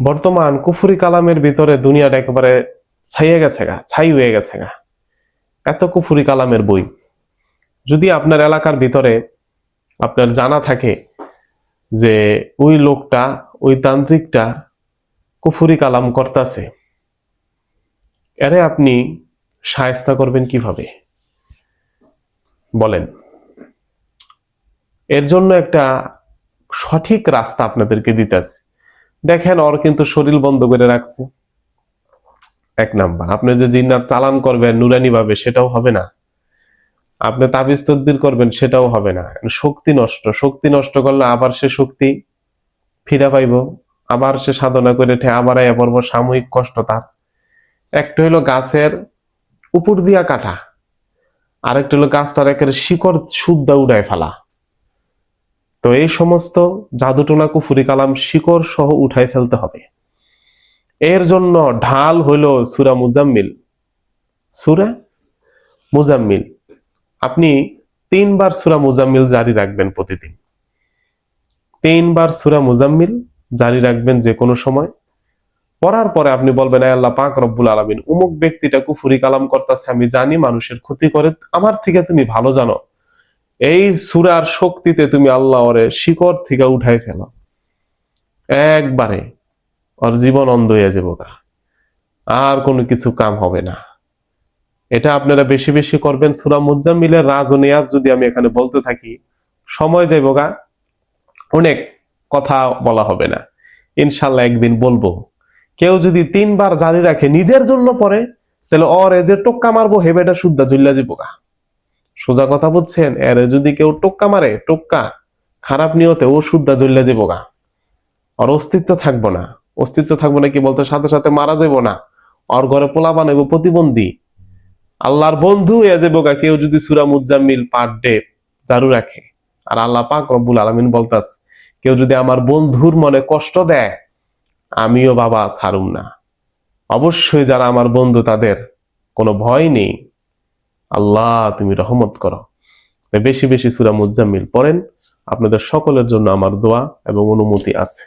বর্তমান কুফরি কালামের ভিতরে দুনিয়াটা একেবারে ছাই হয়ে গেছে গা। এত কুফরি কালামের বই। যদি আপনার এলাকার ভিতরে আপনার জানা থাকে যে ওই লোকটা, ওই তান্ত্রিকটা কুফরি কালাম করতেছে, এরে আপনি শায়েস্তা করবেন কিভাবে বলেন? এর জন্য একটা সঠিক রাস্তা আপনাদেরকে দিতেছি। দেখেন, ওর কিন্তু শরীর বন্ধ করে রাখছে। এক নাম্বার, আপনি যে জিন্নাত চালান করবেন নুরানি ভাবে, সেটাও হবে না। আপনি তাবিজ তদবির করবেন, সেটাও হবে না। শক্তি নষ্ট করলে আবার সে শক্তি ফিরা পাইব, আবার সে সাধনা করে আবার আয়া পড়ব, সাময়িক কষ্ট তার। একটা হইলো গাছের উপর দিয়া কাটা, আরেকটা হলো গাছটার একেবারে শিকড় সুদ্ধা উড়ায় ফেলা। তো এই সমস্ত জাদুটোনা কুফুরি কালাম শিকড় সহ উঠাই ফেলতে হবে। এর জন্য ঢাল হইলো সূরা মুজাম্মিল। সূরা মুজাম্মিল আপনি 3 বার সূরা মুজাম্মিল জারি রাখবেন প্রতিদিন। 3 বার সূরা মুজাম্মিল জারি রাখবেন যে কোনো সময়। পড়ার পরে আপনি বলবেন, আয় আল্লাহ পাক রব্বুল আলামিন, অমুক ব্যক্তিটা কুফরি কালাম করতেছে, আমি জানি মানুষের ক্ষতি করে, আমার থেকে তুমি ভালো জানো। এই সূরার শক্তিতে তুমি আল্লাহ ওরে শিকড় থেকে উঠাই ফেলো, একবারে ওর জীবন অন্ধ হয়ে যাবো, আর কোনো কিছু কাম হবে না। এটা আপনারা বেশি বেশি করবেন। সূরা মুজাম্মিলের রাজ ও নিয়াজ যদি আমি এখানে বলতে থাকি, সময় যাইবো গা, অনেক কথা বলা হবে না। ইনশাল্লাহ একদিন বলবো। কেউ যদি 3 বার জারি রাখে নিজের জন্য পড়ে, তাহলে ওর যে টোক্কা মারবো হেবেটা শুদ্ধা জুল্লা যাবো গা। সোজা কথা বুঝছেন? এর যদি কেউ টোক্কা মারে, টোক্কা খারাপ নিয়তে, ও শুদ্ধা জুল্লা যাবো গা। ওর অস্তিত্ব থাকবো না। অস্তিত্ব থাকবো না কি বলতে, সাথে সাথে মারা যাবো না, ওর ঘরে পোলা বানাইবো প্রতিবন্ধী, আল্লাহর বন্ধু হয়ে যাবো গা। কেউ যদি সূরা মুজাম্মিল পার ডে জারু রাখে। আর আল্লাহ পাক রব্বুল আলামিন বলতাস, কেউ যদি আমার বন্ধুর মনে কষ্ট দেয়, আমিও বাবা ছাড়ুম না। অবশ্যই যারা আমার বন্ধু তাদের কোনো ভয় নেই। আল্লাহ তুমি রহমত করো। বেশি বেশি সূরা মুজাম্মিল পড়েন। আপনাদের সকলের জন্য আমার দোয়া এবং অনুমতি আছে।